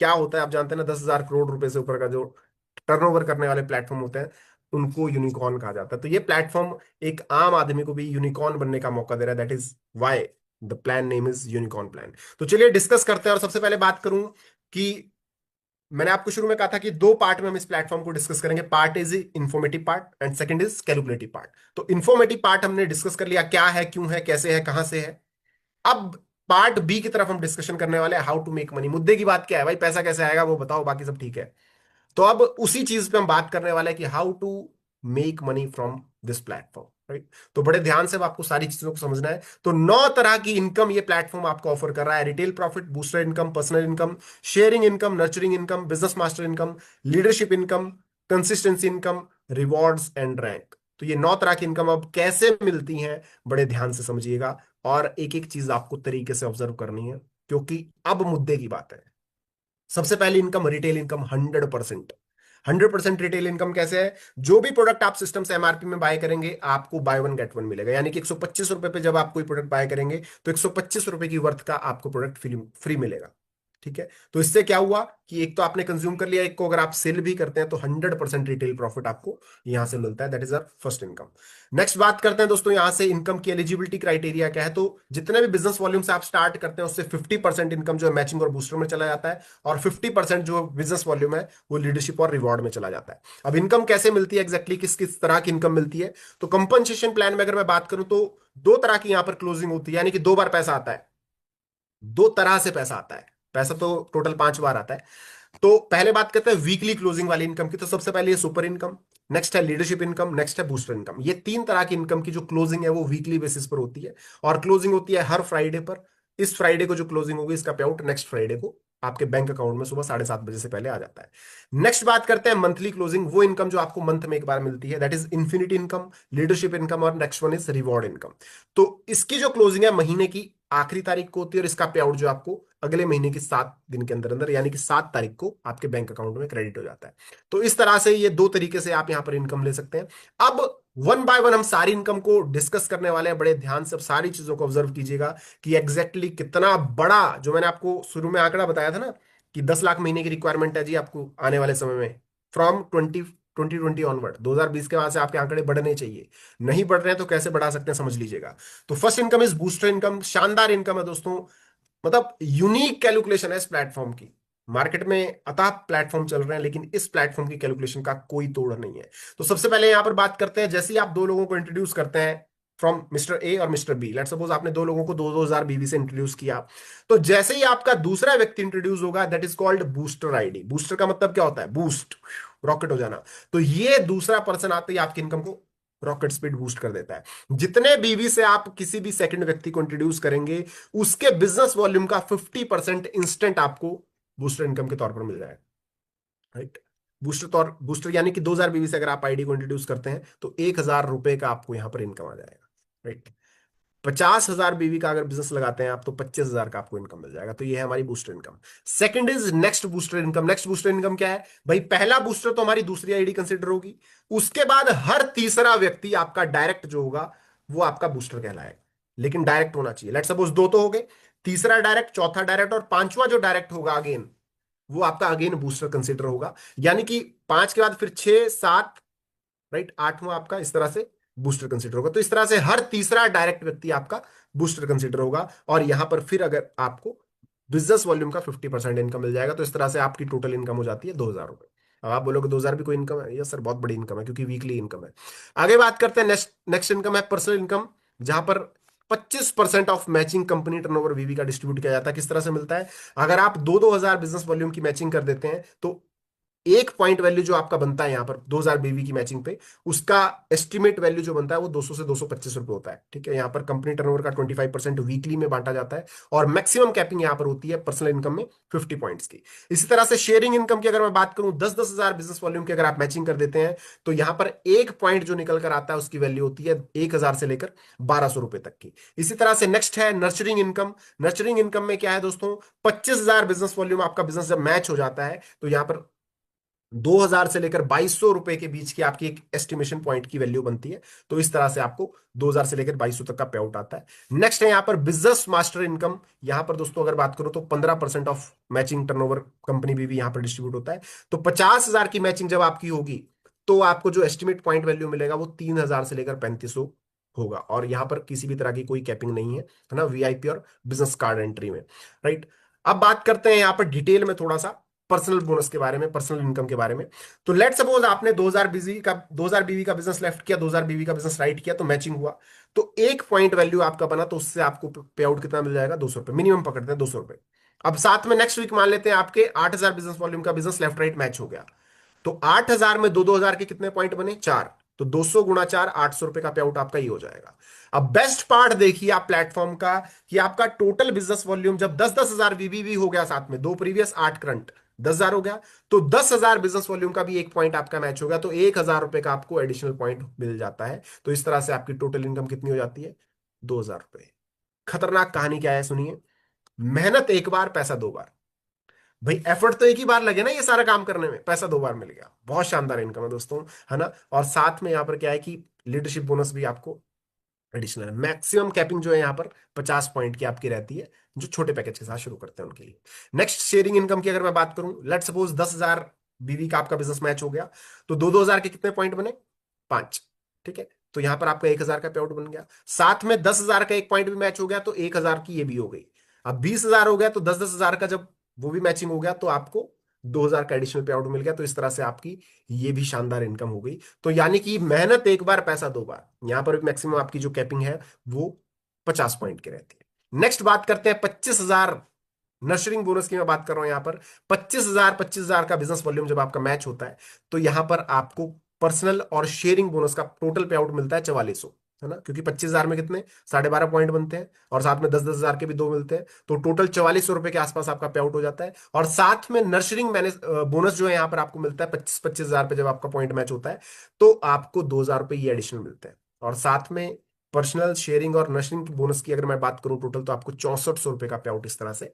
क्या होता है आप जानते हैं ना, 10,000 करोड़ रुपए से ऊपर का जो टर्नओवर करने वाले प्लेटफॉर्म होते हैं उनको यूनिकॉर्न कहा जाता है। तो ये प्लेटफॉर्म एक आम आदमी को भी यूनिकॉर्न बनने का मौका दे रहा है। That is why the plan name is unicorn plan. तो चलिए डिस्कस करते हैं, और सबसे पहले बात करूं कि मैंने आपको शुरू में कहा था कि दो पार्ट में हम इस प्लेटफॉर्म को डिस्कस करेंगे। Part is informative part and second is calculative part. तो इंफॉर्मेटिव पार्ट हमने डिस्कस कर लिया, क्या है, क्यों है, कैसे है, कहां से है। अब पार्ट बी की तरफ हम डिस्कशन करने वाले हैं, हाउ टू मेक मनी। मुद्दे की बात क्या है भाई, पैसा कैसे आएगा वो बताओ, बाकी सब ठीक है। तो अब उसी चीज पे हम बात करने वाले हैं कि how to make money from this platform, right. तो बड़े ध्यान से अब आपको सारी चीजों को समझना है। तो 9 तरह की इनकम ये प्लेटफॉर्म आपको ऑफर कर रहा है। Retail profit, booster income, personal income, sharing income, nurturing income, business master income, leadership income, consistency income, rewards and rank. तो ये 9 तरह की इनकम अब कैसे मिलती हैं, बड़े ध्यान से समझिएगा, और एक एक चीज आपको तरीके से ऑब्जर्व करनी है, क्योंकि अब मुद्दे की बात है। सबसे पहली income retail income, 100%। 100% retail income कैसे है? जो भी प्रोडक्ट आप सिस्टम से एमआरपी में बाय करेंगे आपको बाय वन गेट वन मिलेगा। यानी कि 125 रुपए पे जब आप कोई प्रोडक्ट बाय करेंगे तो 125 रुपए की वर्थ का आपको प्रोडक्ट फ्री फ्री मिलेगा। ठीक है। तो इससे क्या हुआ कि एक तो आपने कंज्यूम कर लिया, एक को अगर आप सेल भी करते हैं तो 100% रिटेल प्रॉफिट आपको यहां से मिलता है। That is our first income. Next बात करते हैं दोस्तों, यहां से इनकम की एलिजिबिलिटी क्राइटेरिया क्या है। तो जितने भी बिजनेस वॉल्यूम से आप स्टार्ट करते हैं उससे 50% इनकम जो है मैचिंग और बूस्टर में चला जाता है, और 50% जो बिजनेस वॉल्यूम है वो लीडरशिप और रिवॉर्ड में चला जाता है। अब इनकम कैसे मिलती है एग्जैक्टली, किस किस तरह की इनकम मिलती है? तो कंपनसेशन प्लान में अगर मैं बात करूं तो दो तरह की यहां पर क्लोजिंग होती है, यानी कि दो बार पैसा आता है। दो तरह से पैसा आता है। पैसा तो टोटल 5 बार आता है। तो पहले बात करते हैं वीकली क्लोजिंग वाली इनकम की। तो सबसे पहले ये सुपर इनकम, नेक्स्ट है लीडरशिप इनकम, नेक्स्ट है बूस्टर इनकम। ये 3 तरह की इनकम की जो क्लोजिंग है वो वीकली बेसिस पर होती है, और क्लोजिंग होती है हर फ्राइडे पर। इस फ्राइडे को जो क्लोजिंग होगी इसका पे आउट नेक्स्ट फ्राइडे को आपके बैंक अकाउंट में सुबह 7:30 बजे से पहले आ जाता है। नेक्स्ट बात करते हैं मंथली क्लोजिंग, वो इनकम जो आपको मंथ में एक बार मिलती है। That is infinity income, leadership income, और next one is reward income. तो इसकी जो क्लोजिंग है महीने की आखिरी तारीख को होती है, और इसका पे आउट जो आपको अगले महीने की 7 दिन के अंदर अंदर, यानी कि 7 तारीख को आपके बैंक अकाउंट में क्रेडिट हो जाता है। तो इस तरह से ये दो तरीके से आप यहां पर इनकम ले सकते हैं। अब वन बाय वन हम सारी इनकम को डिस्कस करने वाले हैं। बड़े ध्यान से अब सारी चीजों को ऑब्जर्व कीजिएगा कि एग्जैक्टली कितना बड़ा, जो मैंने आपको शुरू में आंकड़ा बताया था ना कि 10 लाख महीने की रिक्वायरमेंट है जी आपको आने वाले समय में, फ्रॉम 2020 ऑनवर्ड, 2020 के बाद से आपके आंकड़े बढ़ने चाहिए। नहीं बढ़ रहे हैं तो कैसे बढ़ा सकते हैं समझ लीजिएगा। तो first income is booster income. शानदार इनकम है दोस्तों, मतलब यूनिक कैलकुलेशन है इस प्लेटफॉर्म की। मार्केट में अतः प्लेटफॉर्म चल रहे हैं लेकिन इस प्लेटफॉर्म की कैलकुलेशन का कोई तोड़ नहीं है। तो सबसे पहले यहां पर बात करते हैं, जैसे ही आप दो लोगों को इंट्रोड्यूस करते हैं, फ्रॉम मिस्टर ए और मिस्टर बी, लेट सपोज आपने दो लोगों को 2-2 हजार बीवी से इंट्रोड्यूस किया, तो जैसे ही आपका दूसरा व्यक्ति इंट्रोड्यूस होगा that is called booster ID. Booster का मतलब क्या होता है? बूस्ट, रॉकेट हो जाना। तो ये दूसरा पर्सन आते ही आपकी इनकम को रॉकेट स्पीड बूस्ट कर देता है। जितने बीवी से आप किसी भी सेकंड व्यक्ति को इंट्रोड्यूस करेंगे उसके बिजनेस वॉल्यूम का 50% इंस्टेंट आपको बूस्टर इनकम के तौर पर मिल जाएगा, राइट। बूस्टर यानी कि 2,000 बीवी से अगर आप आईडी को इंट्रोड्यूस करते हैं तो 1,000 रुपए का आपको यहां पर इनकम आ जाएगा, राइट। 50,000 बीवी का अगर बिजनेस लगाते हैं आप तो 25,000 का आपको इनकम मिल जाएगा। तो ये है हमारी booster income. Second is next booster income. Next booster income क्या है भाई? पहला बूस्टर तो हमारी दूसरी आईडी कंसिडर होगी, उसके बाद हर तीसरा व्यक्ति आपका डायरेक्ट जो होगा वो आपका बूस्टर कहलाएगा। लेकिन डायरेक्ट होना चाहिए। लेट सपोज दो तो हो गए, तीसरा डायरेक्ट, चौथा डायरेक्ट, और पांचवा जो डायरेक्ट होगा अगेन वो आपका अगेन बूस्टर कंसिडर होगा। यानी कि 5 के बाद फिर 6, 7, राइट, आठवां आपका इस तरह से बूस्टर कंसिडर होगा। तो इस तरह से हर तीसरा डायरेक्ट व्यक्ति आपका बूस्टर कंसिडर होगा। और यहां पर फिर अगर आपको बिजनेस वॉल्यूम का 50% इनकम मिल जाएगा तो इस तरह से आपकी टोटल इनकम हो जाती है 2,000 रुपए। अब आप बोलोगे 2,000 भी कोई इनकम है? यस सर, बहुत बड़ी इनकम है क्योंकि वीकली इनकम है। आगे बात करते हैं नेक्स्ट नेक्स्ट इनकम है पर्सनल इनकम, जहां पर 25% ऑफ मैचिंग कंपनी टर्नओवर वीवी का डिस्ट्रीब्यूट किया जाता है। किस तरह से मिलता है? अगर आप 2-2 हजार बिजनेस वॉल्यूम की मैचिंग कर देते हैं तो एक पॉइंट वैल्यू जो आपका बनता है यहां पर 2,000 बीवी की मैचिंग पे, उसका एस्टिमेट वैल्यू जो बनता है वो 200 से 225 रुपए होता है। ठीक है। यहां पर कंपनी टर्नओवर का 25% वीकली में बांटा जाता है, और मैक्सिमम कैपिंग यहां पर होती है पर्सनल इनकम में 50 पॉइंट्स की। इसी तरह से शेयरिंग इनकम की अगर मैं बात करूं, 10-10 हजार बिजनेस वॉल्यूम की अगर आप मैचिंग कर देते हैं तो यहां पर एक पॉइंट जो निकल कर आता है उसकी वैल्यू होती है 1,000 से लेकर 1,200 रुपए तक की। इसी तरह से नेक्स्ट है नर्चरिंग इनकम। नर्चरिंग इनकम में क्या है दोस्तों? 25,000 बिजनेस वॉल्यूम आपका बिजनेस जब मैच हो जाता है तो यहां पर 2000 से लेकर 2200 रुपए के बीच की आपकी एक एस्टिमेशन पॉइंट की वैल्यू बनती है। तो इस तरह से आपको 2000 से लेकर 2200 तक का पे आउट आता है। नेक्स्ट है यहाँ पर बिजनेस मास्टर इनकम। यहाँ पर दोस्तों अगर बात करो तो 15% ऑफ मैचिंग टर्नओवर कंपनी भी यहाँ पर डिस्ट्रीब्यूट होता है। तो 50,000 की मैचिंग जब आपकी होगी तो आपको जो एस्टिमेट पॉइंट वैल्यू मिलेगा वो 3000 से लेकर 3500 होगा। और यहाँ पर किसी भी तरह की कोई कैपिंग नहीं है ना, वीआईपी और बिजनेस कार्ड एंट्री में। राइट। अब बात करते हैं यहाँ पर डिटेल में थोड़ा सा पर्सनल बोनस के बारे में, पर्सनल इनकम के बारे में। तो लेट सपोज आपने 2000 बीवी का बिजनेस लेफ्ट किया, 2000 बीवी का बिजनेस राइट किया, तो मैचिंग हुआ। तो एक पॉइंट वैल्यू आपका बना, तो उससे आपको पे आउट कितना मिल जाएगा? 200 रुपए मिनिमम पकड़ते हैं, 200 रुपए। अब साथ में नेक्स्ट वीक मान लेते हैं आपके 8000 बिजनेस वॉल्यूम का बिजनेस लेफ्ट राइट मैच हो गया। तो 8000 में 2-2000 के कितने पॉइंट बने? 4। तो 200 गुणा 4, 800 रुपए का पे आउट आपका ये हो जाएगा। अब बेस्ट पार्ट देखिए आप प्लेटफॉर्म का, कि आपका टोटल बिजनेस वॉल्यूम जब 10-10 हजार बीबी हो गया, साथ में 2 प्रीवियस 8 करंट 10,000 हो गया, तो 10,000 बिजनेस वॉल्यूम का भी एक पॉइंट आपका मैच हो गया, तो 1,000 रुपए का आपको एडिशनल पॉइंट मिल जाता है। तो इस तरह से आपकी टोटल इनकम कितनी हो जाती है? 2,000 रुपए। खतरनाक कहानी क्या है सुनिए। मेहनत एक बार, पैसा दो बार। भाई एफर्ट तो एक ही बार लगे ना ये सारा काम करने में, पैसा 2 बार मिल गया। बहुत शानदार इनकम है दोस्तों, है ना। और साथ में यहाँ पर क्या है कि लीडरशिप बोनस भी आपको एडिशनल है। मैक्सिमम कैपिंग जो है यहाँ पर 50 पॉइंट की आपकी रहती है, जो छोटे पैकेज के साथ शुरू करते हैं उनके लिए। नेक्स्ट शेयरिंग इनकम की अगर मैं बात करूं, लेट सपोज 10,000 बीवी का आपका बिजनेस मैच हो गया, तो 2-2 हजार के कितने पॉइंट बने? 5। ठीक है। तो यहां पर आपका 1,000 का पे आउट बन गया। साथ में 10,000 का एक पॉइंट भी मैच हो गया, तो 1,000 की ये भी हो गई। अब 20,000 हो गया, तो 10-10 हजार का जब वो भी मैचिंग हो गया, तो आपको 2,000 का एडिशनल पे आउट मिल गया। तो इस तरह से आपकी ये भी शानदार इनकम हो गई। तो यानी कि मेहनत एक बार, पैसा 2 बार। यहां पर मैक्सिमम आपकी जो कैपिंग है वो 50 पॉइंट की रहती है। नेक्स्ट बात करते हैं 25,000 नर्सरिंग बोनस की। मैं बात कर रहा हूं यहां पर 25,000 का बिजनेस वॉल्यूम जब आपका मैच होता है, तो यहां पर आपको पर्सनल और शेयरिंग बोनस का टोटल पे आउट मिलता है 4400, है ना, क्योंकि 25,000 में कितने 12.5 पॉइंट बनते हैं, और साथ में 10-10 हजार के भी दो मिलते हैं, तो टोटल 4400 रुपए के आसपास आपका पे आउट हो जाता है। और साथ में नर्सरिंग मैनेज बोनस जो है यहाँ पर आपको मिलता है 25-25 हजार पे, जब आपका पॉइंट मैच होता है तो आपको 2,000 रुपए ये एडिशनल मिलते हैं। और साथ में पर्सनल शेयरिंग और नर्सरिंग की बोनस की अगर मैं बात करूं टोटल, तो आपको 6400 रुपए का पे आउट इस तरह से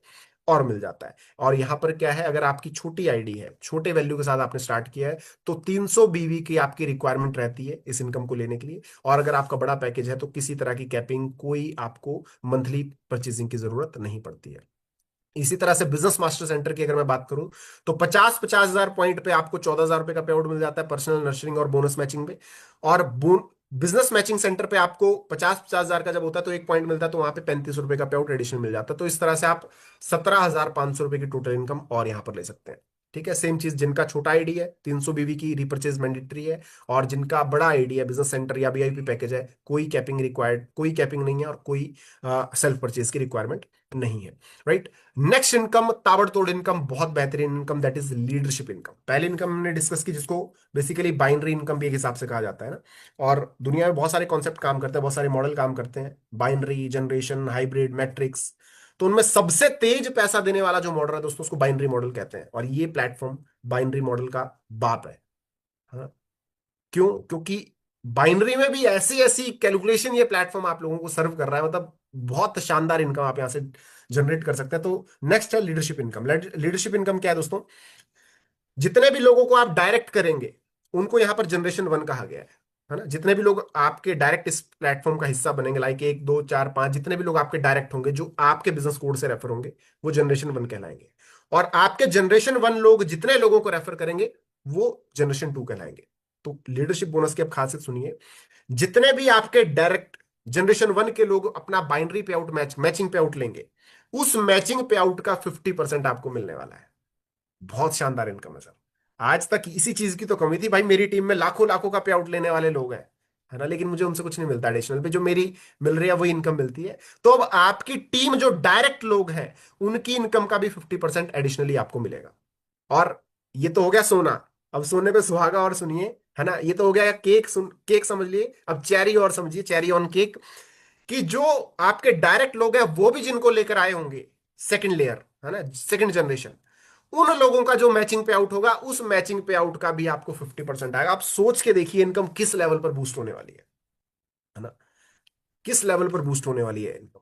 और मिल जाता है। और यहां पर क्या है, अगर आपकी छोटी आईडी है, छोटे वैल्यू के साथ आपने स्टार्ट किया है, तो 300 बीवी की आपकी रिक्वायरमेंट रहती है इस इनकम को लेने के लिए। और अगर आपका बड़ा पैकेज है तो किसी तरह की कैपिंग, कोई आपको मंथली परचेजिंग की जरूरत नहीं पड़ती है। इसी तरह से बिजनेस मास्टर सेंटर की अगर मैं बात करूं, तो 50-50 हजार पॉइंट पे आपको 14,000 रुपए का पे आउट मिल जाता है पर्सनल नर्सरिंग और बोनस मैचिंग पे। और बिजनेस मैचिंग सेंटर पे आपको 50-50 हजार का जब होता है तो एक पॉइंट मिलता है, तो वहां पे 35 रुपए का पे आउट एडिशनल मिल जाता है। तो इस तरह से आप 17,500 रुपए की टोटल इनकम और यहां पर ले सकते हैं। ठीक है। सेम चीज, जिनका छोटा आईडी है 300 बीवी की रिपर्चेज मैंडेटरी है, और जिनका बड़ा आईडी है बिजनेस सेंटर या वीआईपी पैकेज है, कोई कैपिंग रिक्वायर्ड, कोई कैपिंग नहीं है, और कोई सेल्फ परचेज की रिक्वायरमेंट नहीं है। राइट। नेक्स्ट इनकम, ताबड़तोड़ इनकम, बहुत बेहतरीन income, that is leadership income. पहली इनकम हमने डिस्कस की, जिसको बेसिकली बाइनरी इनकम भी एक हिसाब से कहा जाता है ना। और दुनिया में बहुत सारे कॉन्सेप्ट काम करते हैं, बहुत सारे मॉडल काम करते हैं, बाइनरी, जनरेशन, हाइब्रिड, मैट्रिक्स। तो उनमें सबसे तेज पैसा देने वाला जो मॉडल है दोस्तों, उसको बाइनरी मॉडल कहते हैं। और ये प्लेटफॉर्म बाइनरी मॉडल का बाप है। हाँ। क्यों? क्योंकि बाइनरी में भी ऐसी ऐसी कैलकुलेशन ये प्लेटफॉर्म आप लोगों को सर्व कर रहा है, मतलब बहुत शानदार इनकम आप यहां से जनरेट कर सकते हैं। तो नेक्स्ट है लीडरशिप इनकम। लीडरशिप इनकम क्या है दोस्तों? जितने भी लोगों को आप डायरेक्ट करेंगे, उनको यहां पर जनरेशन 1 कहा गया है ना। जितने भी लोग आपके डायरेक्ट इस प्लेटफॉर्म का हिस्सा बनेंगे, लाइक 1, 2, 4, 5, जितने भी लोग आपके डायरेक्ट होंगे, जो आपके बिजनेस कोड से रेफर होंगे, वो जनरेशन 1 कहलाएंगे। और आपके जनरेशन 1 लोग जितने लोगों को रेफर करेंगे, वो जनरेशन 2 कहलाएंगे। तो लीडरशिप बोनस की अब खासियत सुनिए। जितने भी आपके डायरेक्ट जनरेशन 1 के लोग अपना बाइनरी पे आउट मैचिंग पे आउट लेंगे, उस मैचिंग पे आउट का 50% आपको मिलने वाला है। बहुत शानदार इनकम है सर। आज तक इसी चीज की तो कमी थी भाई, मेरी टीम में लाखों लाखों का पे आउट लेने वाले लोग हैं, है ना, लेकिन मुझे उनसे कुछ नहीं मिलता एडिशनल पे, जो मेरी मिल रही है वही इनकम मिलती है। तो अब आपकी टीम जो डायरेक्ट लोग हैं, उनकी इनकम का भी 50% एडिशनली आपको मिलेगा। और ये तो हो गया सोना। अब सोने पे सुहागा और सुनिए, है ना, ये तो हो गया केक, केक समझ लिए, अब चेरी और समझिए, चेरी ऑन केक। कि जो आपके डायरेक्ट लोग हैं, वो भी जिनको लेकर आए होंगे सेकंड लेयर, है ना, सेकंड जनरेशन, उन लोगों का जो मैचिंग पे आउट होगा, उस मैचिंग पे आउट का भी आपको 50% आएगा। आप सोच के देखिए इनकम किस लेवल पर बूस्ट होने वाली है ना, किस लेवल पर बूस्ट होने वाली है इनकम।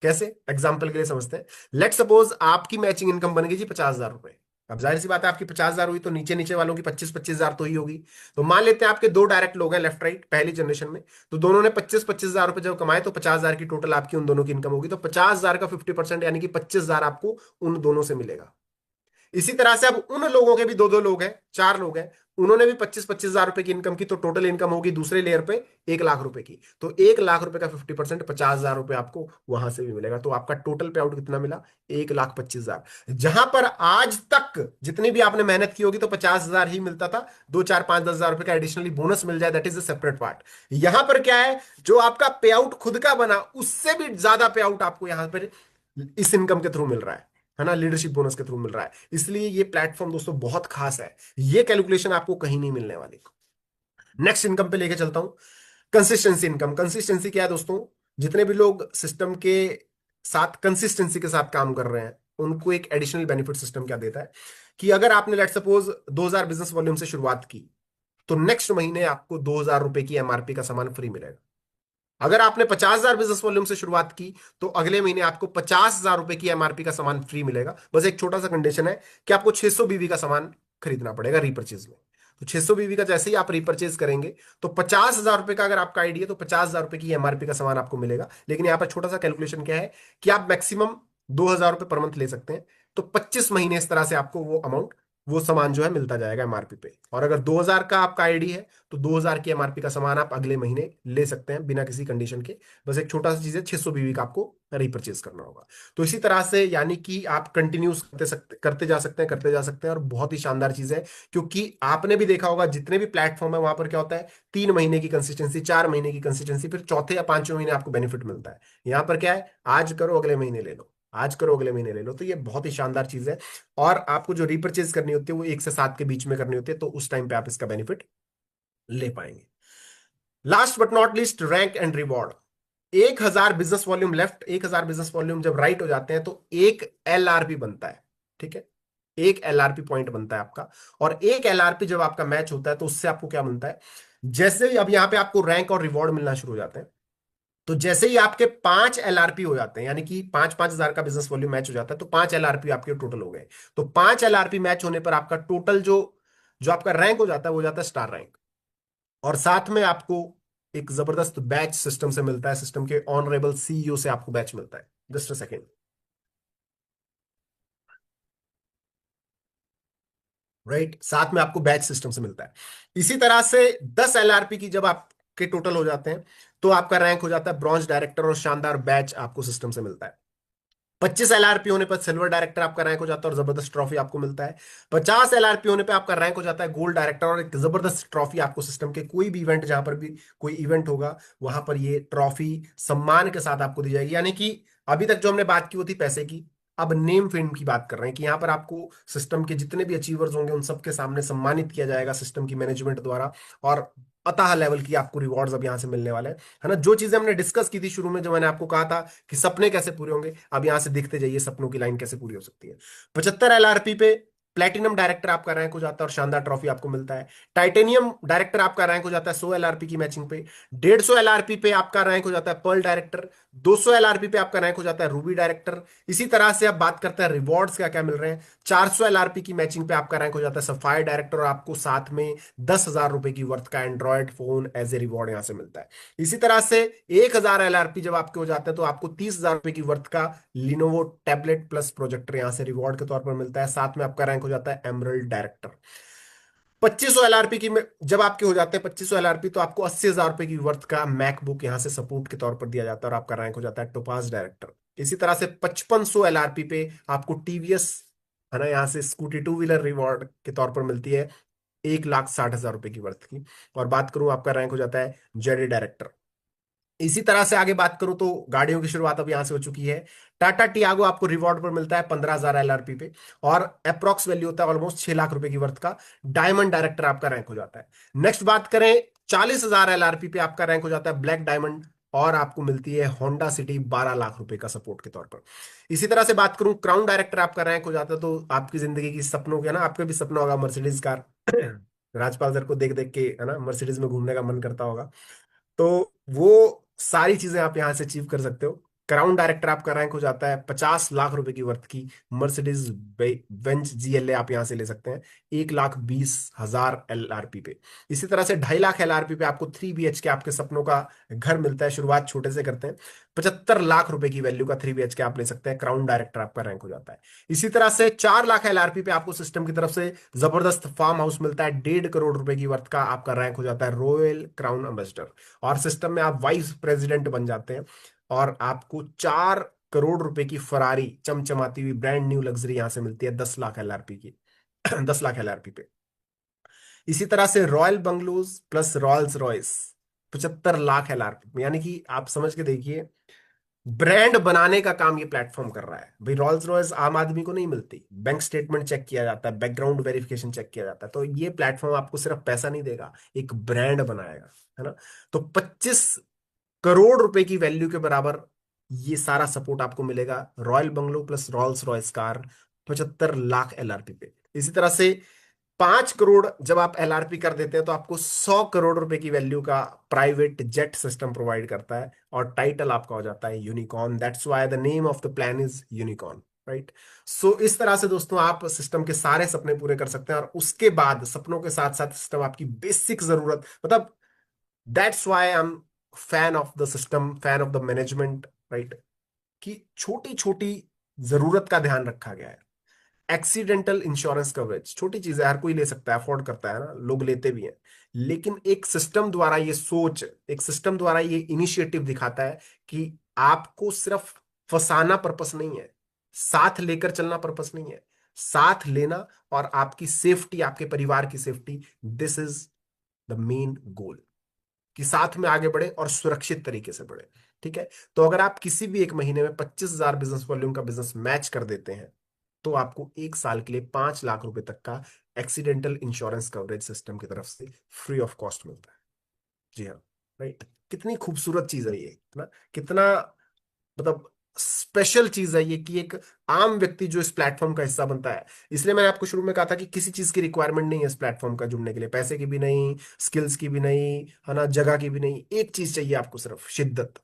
कैसे? एग्जाम्पल के लिए समझते हैं। लेट सपोज आपकी मैचिंग इनकम बन गई जी 50,000 रुपए। अब जाहिर सी बात है, आपकी 50,000 हुई तो नीचे नीचे वालों की 25-25,000 तो ही होगी। तो मान लेते हैं आपके दो डायरेक्ट लोग हैं लेफ्ट राइट पहली जनरेशन में, तो दोनों ने 25-25,000 रुपए जब कमाए तो 50,000 की टोटल आपकी उन दोनों की इनकम होगी। तो 50,000 का 50% यानी कि 25,000 आपको उन दोनों से मिलेगा। इसी तरह से अब उन लोगों के भी दो दो लोग हैं, चार लोग हैं, उन्होंने भी 25-25,000 रुपए की इनकम की, तो टोटल इनकम होगी दूसरे लेयर पे 1 लाख रुपए की। तो 1 लाख रुपए का 50% 50,000 रुपए आपको वहां से भी मिलेगा। तो आपका टोटल पे आउट कितना मिला? 1,25,000। जहां पर आज तक जितनी भी आपने मेहनत की होगी तो 50,000 ही मिलता था, 2 4 5 10,000 रुपए का एडिशनली बोनस मिल जाए, that is a separate part. यहां पर क्या है, जो आपका पे आउट खुद का बना उससे भी ज्यादा पे आउट आपको यहां पर इस इनकम के थ्रू मिल रहा है ना, लीडरशिप बोनस के थ्रू मिल रहा है। इसलिए ये प्लेटफॉर्म दोस्तों बहुत खास है, ये कैलकुलेशन आपको कहीं नहीं मिलने वाली। नेक्स्ट इनकम पे लेके चलता हूं, कंसिस्टेंसी इनकम। कंसिस्टेंसी क्या है दोस्तों? जितने भी लोग सिस्टम के साथ कंसिस्टेंसी के साथ काम कर रहे हैं उनको एक एडिशनल बेनिफिट सिस्टम क्या देता है कि अगर आपने लेट सपोज 2,000 बिजनेस वॉल्यूम से शुरुआत की, तो नेक्स्ट महीने आपको 2,000 रुपए की एमआरपी का सामान फ्री मिलेगा। अगर आपने 50,000 बिजनेस वॉल्यूम से शुरुआत की, तो अगले महीने आपको 50,000 रुपए की एमआरपी का सामान फ्री मिलेगा। बस एक छोटा सा कंडीशन है कि आपको 600 बीवी का सामान खरीदना पड़ेगा रीपर्चेज में। तो 600 बीवी का जैसे ही आप रीपर्चेज करेंगे, तो 50,000 रुपए का अगर आपका आईडी है तो 50,000 रुपए की एमआरपी का सामान आपको मिलेगा। लेकिन यहां पर छोटा सा कैलकुलेशन क्या है कि आप मैक्सिमम 2,000 रुपए पर मंथ ले सकते हैं। तो 25 महीने इस तरह से आपको वो अमाउंट, वो सामान जो है मिलता जाएगा एमआरपी पे। और अगर 2,000 का आपका आईडी है तो 2,000 की एमआरपी का सामान आप अगले महीने ले सकते हैं बिना किसी कंडीशन के। बस एक छोटा सा चीज है, 600 बीवी का आपको रीपरचेज करना होगा। तो इसी तरह से यानी कि आप कंटिन्यूस करते जा सकते हैं, करते जा सकते हैं। और बहुत ही शानदार चीज है, क्योंकि आपने भी देखा होगा जितने भी प्लेटफॉर्म है वहां पर क्या होता है, 3 महीने की कंसिस्टेंसी, 4 महीने की कंसिस्टेंसी, फिर चौथे या पांचवें महीने आपको बेनिफिट मिलता है। यहाँ पर क्या है, आज करो अगले महीने ले लो, आज करो अगले महीने ले लो। तो ये बहुत ही शानदार चीज है। और आपको जो रीपरचेज करनी होती है वो 1 से 7 के बीच में करनी होती है, तो उस टाइम पे आप इसका बेनिफिट ले पाएंगे। Last but not least, rank and reward. 1,000 business volume left, 1,000 business volume जब राइट हो जाते हैं तो एक एलआरपी बनता है। ठीक है, एक एलआरपी पॉइंट बनता है आपका। और एक एलआरपी जब आपका मैच होता है तो उससे आपको क्या मिलता है, जैसे ही अब यहां पे आपको रैंक और रिवॉर्ड मिलना शुरू हो जाते हैं, तो जैसे ही आपके 5 एलआरपी हो जाते हैं, यानी कि 5-5 हजार का बिजनेस वॉल्यूम मैच हो जाता है, तो 5 एलआरपी आपके टोटल हो गए। तो 5 एलआरपी मैच होने पर आपका टोटल जो जो आपका रैंक हो जाता है वो हो जाता है स्टार रैंक। और साथ में आपको एक जबरदस्त बैच सिस्टम से मिलता है, सिस्टम के ऑनरेबल सीईओ से आपको बैच मिलता है। Just a second. राइट, साथ में आपको बैच सिस्टम से मिलता है। इसी तरह से 10 एलआरपी की जब आपके टोटल हो जाते हैं, तो आपका रैंक हो जाता है ब्रॉन्ज डायरेक्टर, और शानदार बैच आपको सिस्टम से मिलता है। 25 एलआरपी होने पर सिल्वर डायरेक्टर आपका रैंक हो जाता है और जबरदस्त ट्रॉफी आपको मिलता है। 50 एलआरपी होने पर आपका रैंक हो जाता है गोल्ड डायरेक्टर, और एक जबरदस्त ट्रॉफी आपको सिस्टम के कोई भी इवेंट, जहां पर भी कोई इवेंट होगा वहां पर ये ट्रॉफी सम्मान के साथ आपको दी जाएगी। यानी कि अभी तक जो हमने बात की वो थी पैसे की, अब नेम फेम की बात कर रहे हैं कि यहाँ पर आपको सिस्टम के जितने भी अचीवर्स होंगे उन सबके सामने सम्मानित किया जाएगा सिस्टम की मैनेजमेंट द्वारा। और अतः लेवल की आपको रिवॉर्ड्स अब यहाँ से मिलने वाले हैं, है ना। जो चीजें हमने डिस्कस की थी शुरू में, जो मैंने आपको कहा था कि सपने कैसे पूरे होंगे, अब यहां से देखते जाइए सपनों की लाइन कैसे पूरी हो सकती है। 75 एलआरपी पे प्लेटिनम डायरेक्टर आपका रैंक हो जाता है और शानदार ट्रॉफी आपको मिलता है। टाइटेनियम डायरेक्टर आपका रैंक हो जाता है 100 एलआरपी की मैचिंग पे। 150 एलआरपी पे आपका रैंक हो जाता है पर्ल डायरेक्टर। 200 एलआरपी पे आपका रैंक हो जाता है रूबी डायरेक्टर। इसी तरह से अब बात करते हैं रिवॉर्ड्स क्या क्या मिल रहे हैं। 400 एलआरपी की मैचिंग पे आपका रैंक हो जाता है सफायर डायरेक्टर, और आपको साथ में 10,000 रुपए की वर्थ का Android phone as a reward यहां से मिलता है। इसी तरह से 1,000 एलआरपी जब आपके हो जाते हैं तो आपको 30,000 रुपए की वर्थ का लिनोवो टैबलेट प्लस प्रोजेक्टर यहां से रिवॉर्ड के तौर पर मिलता है। साथ में आपका रैंक हो जाता है एमरल्ड डायरेक्टर। 2500 एलआरपी की जब आपके हो जाते हैं 2500 एलआरपी, तो आपको 80,000 रुपए की वर्थ का मैकबुक यहां से सपोर्ट के तौर पर दिया जाता है और आपका रैंक हो जाता है टोपाज डायरेक्टर। इसी तरह से 5500 एलआरपी पे आपको टीवीएस, है ना, यहाँ से स्कूटी टू व्हीलर रिवॉर्ड के तौर पर मिलती है 1,60,000 रुपए की वर्थ की। और बात करूं आपका रैंक हो जाता है जेडी डायरेक्टर। इसी तरह से आगे बात करूं तो गाड़ियों की शुरुआत अब यहां से हो चुकी है। टाटा टियागो आपको रिवॉर्ड पर मिलता है 15,000 एलआरपी पे, और अप्रोक्स वैल्यू होता है ऑलमोस्ट 6 लाख रुपए की वर्थ का। डायमंड डायरेक्टर आपका रैंक हो जाता है। नेक्स्ट बात करें, 40,000 एलआरपी पे आपका रैंक हो जाता है ब्लैक डायमंड, और आपको मिलती है होंडा सिटी 12 लाख रुपए का सपोर्ट के तौर पर। इसी तरह से बात करूं, क्राउन डायरेक्टर आपका रैंक हो जाता है, तो आपकी जिंदगी की सपनों के ना, आपका भी सपना होगा मर्सिडीज कार। राजपाल सर को देख देख के, है ना, मर्सिडीज में घूमने का मन करता होगा। तो वो सारी चीजें आप यहां से अचीव कर सकते हो। क्राउन डायरेक्टर आपका रैंक हो जाता है 50 लाख रुपए की वर्थ की मर्सिडीज बेंज जीएलए, आप यहां से ले सकते हैं 1,20,000 LRP पे। इसी तरह से 2.5 लाख LRP पे आपको 3 BHK आपके सपनों का घर मिलता है, शुरुआत छोटे से करते हैं। 75 लाख रुपए की वैल्यू का 3 BHK आप ले सकते हैं, क्राउन डायरेक्टर आपका रैंक हो जाता है। इसी तरह से 4 लाख LRP पे आपको सिस्टम की तरफ से जबरदस्त फार्म हाउस मिलता है, 1.5 करोड़ रुपए की वर्थ का आपका रैंक हो जाता है रॉयल क्राउन एम्बेसडर। और सिस्टम में आप वाइस प्रेसिडेंट बन जाते हैं, और आपको 4 करोड़ रुपए की फरारी चमचमाती हुई ब्रांड न्यू लग्जरी यहां से मिलती है 10 लाख LRP की। 10 लाख LRP पे। इसी तरह से royal bungalows plus Royals Royce 75 lakh LRP में, यानी कि आप समझ के देखिए, ब्रांड बनाने का काम ये प्लेटफॉर्म कर रहा है भाई। रॉल्स रॉयस आम आदमी को नहीं मिलती, बैंक स्टेटमेंट चेक किया जाता है, बैकग्राउंड वेरिफिकेशन चेक किया जाता है, तो ये प्लेटफॉर्म आपको सिर्फ पैसा नहीं देगा, एक ब्रांड बनाएगा, है ना। तो 25 करोड़ रुपए की वैल्यू के बराबर ये सारा सपोर्ट आपको मिलेगा, royal bungalow plus Rolls Royce car 75 lakh LRP पे। इसी तरह से 5 करोड़ जब आप LRP कर देते हैं तो आपको 100 करोड़ रुपए की वैल्यू का प्राइवेट जेट सिस्टम प्रोवाइड करता है, और टाइटल आपका हो जाता है unicorn. That's why the name of the plan is unicorn, right. So इस तरह से दोस्तों आप सिस्टम के सारे सपने पूरे कर सकते हैं, और उसके बाद सपनों के साथ साथ सिस्टम आपकी बेसिक जरूरत, मतलब that's why I am fan of the system, fan of the management, right, कि छोटी छोटी जरूरत का ध्यान रखा गया है। एक्सीडेंटल इंश्योरेंस कवरेज छोटी चीज है, हर कोई ले सकता है, अफोर्ड करता है ना, लोग लेते भी हैं। लेकिन एक सिस्टम द्वारा ये सोच, एक सिस्टम द्वारा ये इनिशिएटिव दिखाता है कि आपको सिर्फ फंसाना पर्पस नहीं है, साथ लेकर चलना पर्पस नहीं है, साथ लेना और आपकी सेफ्टी, आपके परिवार की safety, this is the main goal, कि साथ में आगे बढ़े और सुरक्षित तरीके से बढ़े। ठीक है, तो अगर आप किसी भी एक महीने में 25,000 बिजनेस वॉल्यूम का बिजनेस मैच कर देते हैं, तो आपको 1 साल के लिए 5 लाख रुपए तक का एक्सीडेंटल इंश्योरेंस कवरेज सिस्टम की तरफ से फ्री ऑफ कॉस्ट मिलता है। जी हाँ, राइट। कितनी खूबसूरत चीज है ये, है ना, कितना मतलब स्पेशल चीज है ये, कि एक आम व्यक्ति जो इस प्लेटफॉर्म का हिस्सा बनता है। इसलिए मैंने आपको शुरू में कहा था कि किसी चीज की रिक्वायरमेंट नहीं है इस प्लेटफॉर्म का जुड़ने के लिए, पैसे की भी नहीं, स्किल्स की भी नहीं, है ना, जगह की भी नहीं, एक चीज चाहिए आपको, सिर्फ शिद्दत,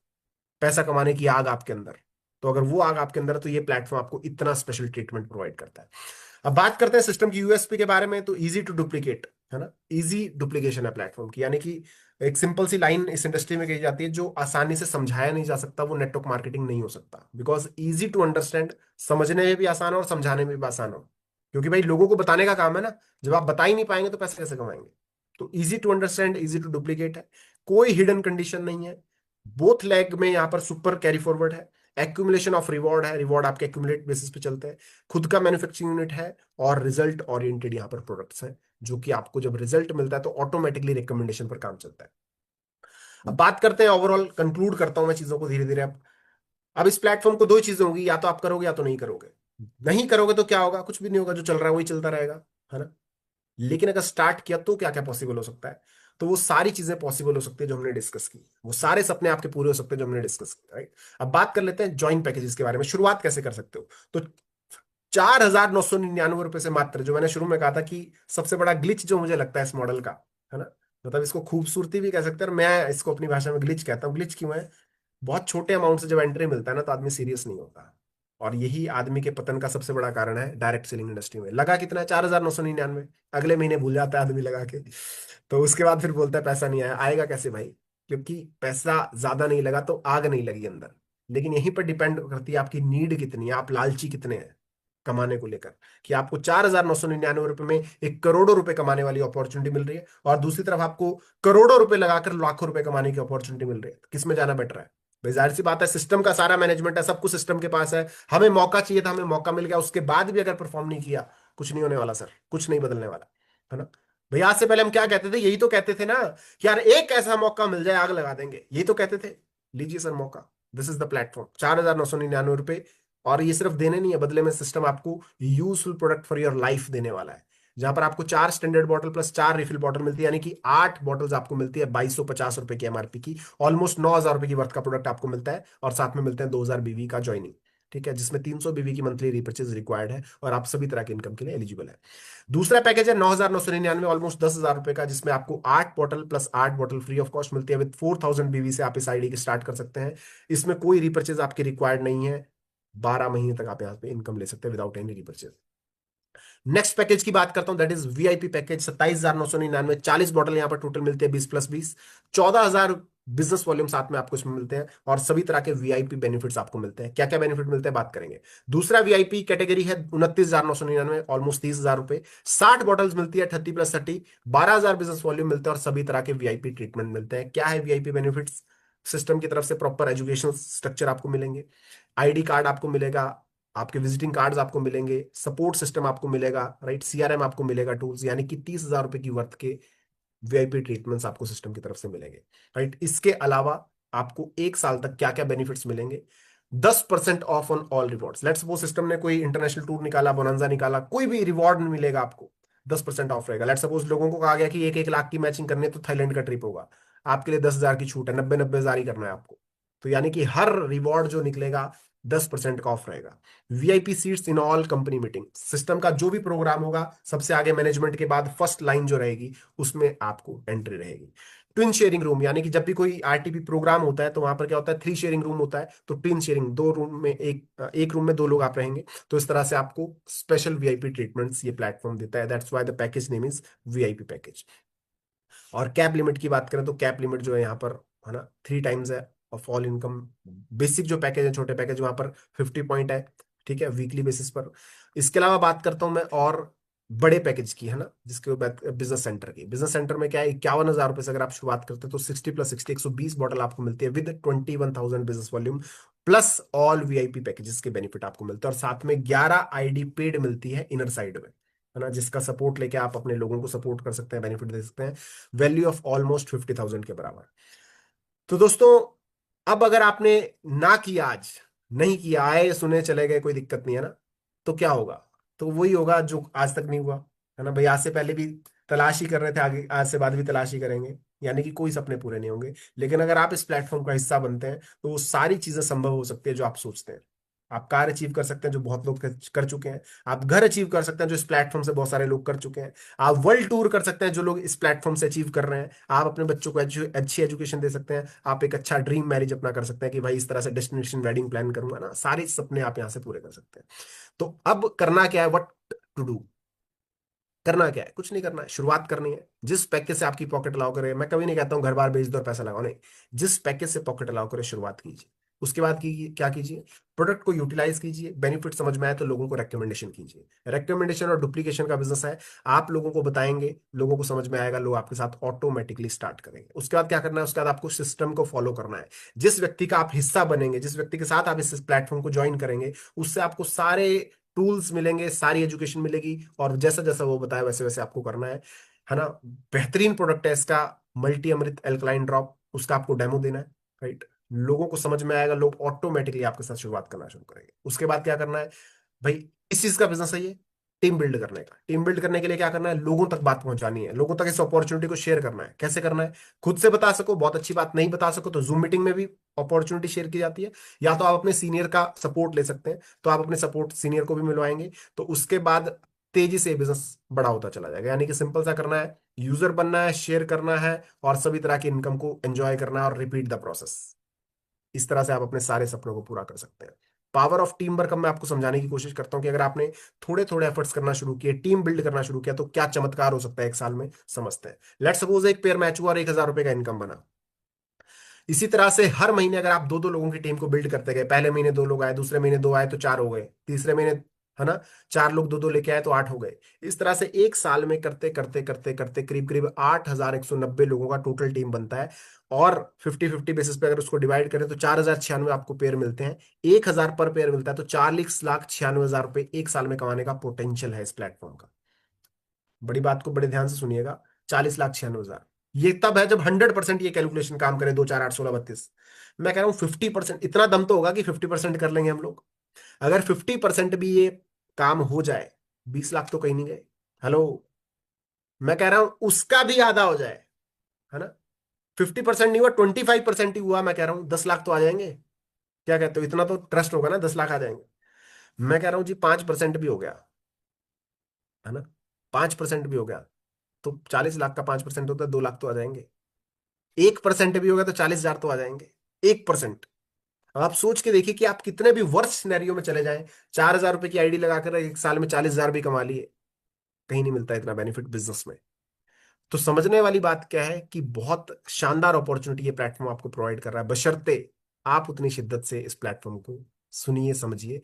पैसा कमाने की आग आपके अंदर। तो अगर वो आग आपके अंदर है तो ये प्लेटफॉर्म आपको इतना स्पेशल ट्रीटमेंट प्रोवाइड करता है। अब बात करते हैं सिस्टम की यूएसपी के बारे में, तो इजी टू डुप्लीकेट, है ना, इजी डुप्लीकेशन है प्लेटफॉर्म की, यानी कि एक सिंपल सी लाइन इस इंडस्ट्री में कही जाती है, जो आसानी से समझाया नहीं जा सकता वो नेटवर्क मार्केटिंग नहीं हो सकता, बिकॉज इजी टू अंडरस्टैंड, समझने में भी आसान हो और समझाने में भी आसान हो, क्योंकि भाई लोगों को बताने का काम है ना, जब आप बता ही नहीं पाएंगे तो पैसे कैसे कमाएंगे। तो easy to understand, easy to duplicate है, कोई हिडन कंडीशन नहीं है, बोथ लेग में यहाँ पर सुपर कैरी फॉरवर्ड है, एक्यूमुलेशन ऑफ रिवॉर्ड है, रिवॉर्ड आपके एक्यूमुलेट बेसिस पे चलते हैं, खुद का मैन्युफैक्चरिंग यूनिट है, और रिजल्ट ओरिएंटेड यहाँ पर प्रोडक्ट्स हैं, जो कि आपको जब रिजल्ट मिलता है तो ऑटोमेटिकली रिकमेंडेशन पर काम चलता है। अब बात करते हैं ओवरऑल, कंक्लूड करता हूं मैं चीजों को धीरे धीरे। अब इस प्लेटफॉर्म को दो ही चीजें होंगी, या तो आप करोगे या तो नहीं करोगे। नहीं करोगे तो क्या होगा, कुछ भी नहीं होगा, जो चल रहा है वही चलता रहेगा, है ना। लेकिन अगर स्टार्ट किया तो क्या क्या पॉसिबल हो सकता है, तो वो सारी चीजें पॉसिबल हो सकती है जो हमने डिस्कस की, वो सारे सपने आपके पूरे हो सकते हैं जो हमने डिस्कस किए, राइट। अब बात कर लेते हैं ज्वाइन पैकेजेस के बारे में, शुरुआत कैसे कर सकते हो। तो 4,999 रुपए से मात्र, जो मैंने शुरू में कहा था कि सबसे बड़ा ग्लिच जो मुझे लगता है इस मॉडल का, है ना, मतलब इसको खूबसूरती भी कह सकते हैं, और मैं इसको अपनी भाषा में ग्लिच कहता हूँ। ग्लिच क्यों है, बहुत छोटे अमाउंट से जब एंट्री मिलता है ना तो आदमी सीरियस नहीं होता, और यही आदमी के पतन का सबसे बड़ा कारण है डायरेक्ट सेलिंग इंडस्ट्री में। लगा कितना है, 4,999, अगले महीने भूल जाता है आदमी लगा के, तो उसके बाद फिर बोलता है पैसा नहीं आया, आएगा कैसे भाई, क्योंकि पैसा ज्यादा नहीं लगा तो आग नहीं लगी अंदर। लेकिन यहीं पर डिपेंड करती है आपकी नीड कितनी है, आप लालची कितने हैं कमाने को लेकर, कि आपको 4,999 रुपए में एक करोड़ों रुपए कमाने वाली अपॉर्चुनिटी मिल रही है, और दूसरी तरफ आपको करोड़ों रुपए लगाकर लाखों रुपए कमाने की अपॉर्चुनिटी मिल रही है, किसमें जाना बेटर है। भाई जाहिर सी बात है, सिस्टम का सारा मैनेजमेंट है, सब कुछ सिस्टम के पास है, हमें मौका चाहिए था, हमें मौका मिल गया, उसके बाद भी अगर परफॉर्म नहीं किया, कुछ नहीं होने वाला सर, कुछ नहीं बदलने वाला, है ना। भैया आज से पहले हम क्या कहते थे, यही तो कहते थे ना, कि यार एक ऐसा मौका मिल जाए आग लगा देंगे, यही तो कहते थे। लीजिए सर मौका, दिस इज द प्लेटफॉर्म, 4,999 रुपए, और ये सिर्फ देने नहीं है, बदले में सिस्टम आपको useful product for your life देने वाला है, जहां पर आपको 4 standard bottle plus 4 refill bottle मिलती है, यानी कि 8 बॉटल्स आपको मिलती है 2,250 रुपए की एमआरपी की, ऑलमोस्ट 9,000 रुपए की वर्थ का प्रोडक्ट आपको मिलता है, और साथ में मिलते हैं 2,000 BV का ज्वाइनिंग। ठीक है, जिसमें 300 बीवी की मंथली रिपर्चेज रिक्वायर्ड है और आप सभी तरह के इनकम के लिए एलिजिबल है। दूसरा पैकेज है 9,999, ऑलमोस्ट 10,000 रुपए का, जिसमें आपको 8 bottle plus 8 bottle free of cost मिलती है। विद 4,000 बीवी से आप इस आईडी की स्टार्ट कर सकते हैं। इसमें कोई रिपर्चेज आपकी रिक्वायर्ड नहीं है। 12 महीने तक आप यहाँ पे इनकम ले सकते हैं without any repurchase. Next package की बात करता हूं, that is VIP package. 27,999, 40 bottle यहाँ पर टोटल मिलते हैं, 20+20, 14,000 बिजनेस वॉल्यूम साथ में आपको इसमें मिलते हैं और सभी तरह के वीआईपी बेनिफिट्स आपको मिलते हैं। क्या क्या बेनिफिट मिलते हैं बात करेंगे। दूसरा वीआईपी कैटेगरी है 29,999, ऑलमोस्ट 30,000 रुपए, 60 बॉटल्स मिलती है, 30+30, 12,000 बिजनेस वॉल्यूम मिलते हैं और सभी तरह के वीआईपी ट्रीटमेंट मिलते हैं। क्या है वीआईपी बेनिफिट्स। सिस्टम की तरफ से प्रॉपर एजुकेशन स्ट्रक्चर आपको मिलेंगे, आईडी कार्ड आपको मिलेगा, आपके विजिटिंग कार्ड्स आपको मिलेंगे, सपोर्ट सिस्टम आपको मिलेगा, राइट, सीआरएम आपको मिलेगा, टूल्स, यानी कि 30,000 रुपए की वर्थ के वीआईपी ट्रीटमेंट्स आपको सिस्टम की तरफ से मिलेंगे, राइट। इसके अलावा आपको 1 साल तक क्या क्या बेनिफिट्स मिलेंगे। 10% of on all rewards. Let's suppose system ने कोई इंटरनेशनल टूर निकाला, बोनंजा निकाला, कोई भी रिवॉर्ड मिलेगा आपको, 10% ऑफ रहेगा। लेट्स सपोज लोगों को कहा गया कि 1-1 लाख की मैचिंग करनी है तो थाईलैंड का ट्रिप होगा, आपके लिए 10,000 की छूट है, 90-90,000 ही करना है आपको। तो यानी कि हर रिवॉर्ड जो निकलेगा 10% का ऑफ रहेगा। VIP seats in all company meeting. System का जो भी प्रोग्राम होगा सबसे आगे मैनेजमेंट के बाद फर्स्ट लाइन जो रहेगी उसमें आपको एंट्री रहेगी। ट्विन शेयरिंग रूम, यानी कि जब भी कोई आरटीपी प्रोग्राम होता है तो वहां पर क्या होता है, 3 शेयरिंग रूम होता है, तो ट्विन शेयरिंग, 2 रूम में एक रूम में 2 लोग आप रहेंगे। तो इस तरह से आपको स्पेशल वीआईपी ट्रीटमेंट्स ये प्लेटफॉर्म देता है। That's why the package name is VIP package. और कैप लिमिट की बात करें तो कैप लिमिट जो है यहाँ पर, है ना, 3 टाइम्स है ऑफ ऑल इनकम। बेसिक जो पैकेज है, छोटे पैकेज, वहां पर 50 पॉइंट है, ठीक है, वीकली बेसिस पर। इसके अलावा बात करता हूं मैं और बड़े पैकेज की, है ना, जिसके बाद बिजनेस सेंटर की। बिजनेस सेंटर में क्या है, 51,000 रुपए से अगर आप शुरुआत करते हैं तो 60+60, 120 बॉटल आपको मिलती है with 21,000 business volume plus all VIP packages के बेनिफिट आपको मिलते हैं। और साथ में 11 आईडी पेड मिलती है इनर साइड में, है ना, जिसका सपोर्ट लेके आप अपने लोगों को सपोर्ट कर सकते हैं, बेनिफिट दे सकते हैं, वैल्यू ऑफ ऑलमोस्ट 50,000 के बराबर। तो दोस्तों, अब अगर आपने ना किया, आज नहीं किया, आए सुने चले गए, कोई दिक्कत नहीं है ना, तो क्या होगा, तो वही होगा जो आज तक नहीं हुआ, है ना भाई। आज से पहले भी तलाश ही कर रहे थे, आगे आज से बाद भी तलाश ही करेंगे, यानी कि कोई सपने पूरे नहीं होंगे। लेकिन अगर आप इस प्लेटफॉर्म का हिस्सा बनते हैं तो वो सारी चीजें संभव हो सकती है जो आप सोचते हैं। आप कार अचीव कर सकते हैं जो बहुत लोग कर चुके हैं, आप घर अचीव कर सकते हैं जो इस प्लेटफॉर्म से बहुत सारे लोग कर चुके हैं, आप वर्ल्ड टूर कर सकते हैं जो लोग इस प्लेटफॉर्म से अचीव कर रहे हैं, आप अपने बच्चों को अच्छी एजुकेशन दे सकते हैं, आप एक अच्छा ड्रीम मैरिज अपना कर सकते हैं कि भाई इस तरह से डेस्टिनेशन वेडिंग प्लान करूंगा ना, सारे सपने आप यहाँ से पूरे कर सकते हैं। तो अब करना क्या है, व्हाट टू डू। करना क्या है, कुछ नहीं करना है, शुरुआत करनी है। जिस पैकेज से आपकी पॉकेट अलाउ करे, मैं कभी नहीं कहता हूं घर बार बेच दो और पैसा लगाओ, नहीं, जिस पैकेज से पॉकेट अलाउ करे शुरुआत कीजिए। उसके बाद की क्या कीजिए, प्रोडक्ट को यूटिलाइज कीजिए, बेनिफिट समझ में आए तो लोगों को रेकमेंडेशन कीजिए। रेकमेंडेशन और डुप्लीकेशन का बिजनेस है, आप लोगों को बताएंगे, लोगों को समझ में आएगा, लोग आपके साथ ऑटोमेटिकली स्टार्ट करेंगे। उसके बाद क्या करना है, उसके बाद आपको सिस्टम को फॉलो करना है। जिस व्यक्ति का आप हिस्सा बनेंगे, जिस व्यक्ति के साथ आप इस प्लेटफॉर्म को ज्वाइन करेंगे, उससे आपको सारे टूल्स मिलेंगे, सारी एजुकेशन मिलेगी, और जैसा जैसा वो बताया वैसे वैसे आपको करना है ना। बेहतरीन प्रोडक्ट है इसका, मल्टी अमृत एल्कलाइन ड्रॉप, उसका आपको डेमो देना है, राइट। लोगों को समझ में आएगा, लोग ऑटोमेटिकली आपके साथ शुरुआत करना शुरू करेंगे। उसके बाद क्या करना है भाई, इस चीज का बिजनेस है ये, टीम बिल्ड करने का। टीम बिल्ड करने के लिए क्या करना है, लोगों तक बात पहुंचानी है, लोगों तक इस अपॉर्चुनिटी को शेयर करना है। कैसे करना है, खुद से बता सको, बहुत अच्छी बात, नहीं बता सको तो जूम मीटिंग में भी अपॉर्चुनिटी शेयर की जाती है, या तो आप अपने सीनियर का सपोर्ट ले सकते हैं, तो आप अपने सपोर्ट सीनियर को भी मिलवाएंगे। तो उसके बाद तेजी से बिजनेस बड़ा होता चला जाएगा। यानी कि सिंपल सा करना है, यूजर बनना है, शेयर करना है, और सभी तरह की इनकम को एंजॉय करना है, और रिपीट द प्रोसेस। इस तरह से आप अपने सारे सपनों को पूरा कर सकते हैं। पावर ऑफ टीम वर्क मैं आपको समझाने की कोशिश करता हूं कि अगर आपने थोड़े थोड़े एफर्ट्स करना शुरू किए, टीम बिल्ड करना शुरू किया, तो क्या चमत्कार हो सकता है 1 साल में, समझते हैं। लेट्स सपोज एक पेयर मैच हुआ और 1,000 रुपए का इनकम बना। इसी तरह से हर महीने अगर आप 2-2 लोगों की टीम को बिल्ड करते गए, पहले महीने 2 लोग आए, दूसरे महीने 2 आए तो 4 हो गए, तीसरे महीने, है ना, 4 लोग 2-2 लेके आए तो 8 हो गए। इस तरह से 1 साल में करते करते करते करते करीब करीब 8,190 लोगों का टोटल टीम बनता है। और 50-50 बेसिस पे अगर उसको डिवाइड करें तो 4,096 आपको पेयर मिलते हैं, 1,000 पर पेयर मिलता है, तो 40,96,000 रुपए 1 साल में कमाने का पोटेंशियल है इस प्लेटफॉर्म का। बड़ी बात को बड़े ध्यान से सुनिएगा, 40,96,000, ये तब है जब 100% ये कैलकुलेशन काम करे, 2 4 8 16 32। मैं कह रहा हूं 50%, इतना दम तो होगा कि 50% कर लेंगे हम लोग। अगर 50% भी ये काम हो जाए, 20 लाख तो कहीं नहीं गए। हेलो, मैं कह रहा हूं उसका भी आधा हो जाए, है ना, 50% नहीं हुआ, 25% ही हुआ, मैं कह रहा हूं 10 लाख तो आ जाएंगे। क्या कहते हो, इतना तो ट्रस्ट होगा ना, 10 लाख आ जाएंगे। मैं कह रहा हूँ जी 5% भी हो गया, है ना, 5% भी हो गया, तो 40 लाख का 5% होता है 2 लाख तो आ जाएंगे। 1% भी होगा तो 40 हजार तो आ जाएंगे। 1%। आप सोच के देखिए कि आप कितने भी वर्स्ट सिनेरियो में चले जाएं, 4,000 रुपए की आईडी लगाकर 1 साल में 40 हजार भी कमा लिए। कहीं नहीं मिलता इतना बेनिफिट बिजनेस में। तो समझने वाली बात क्या है कि बहुत शानदार अपॉर्चुनिटी ये प्लेटफॉर्म आपको प्रोवाइड कर रहा है, बशर्ते आप उतनी शिद्दत से इस प्लेटफॉर्म को सुनिए, समझिए।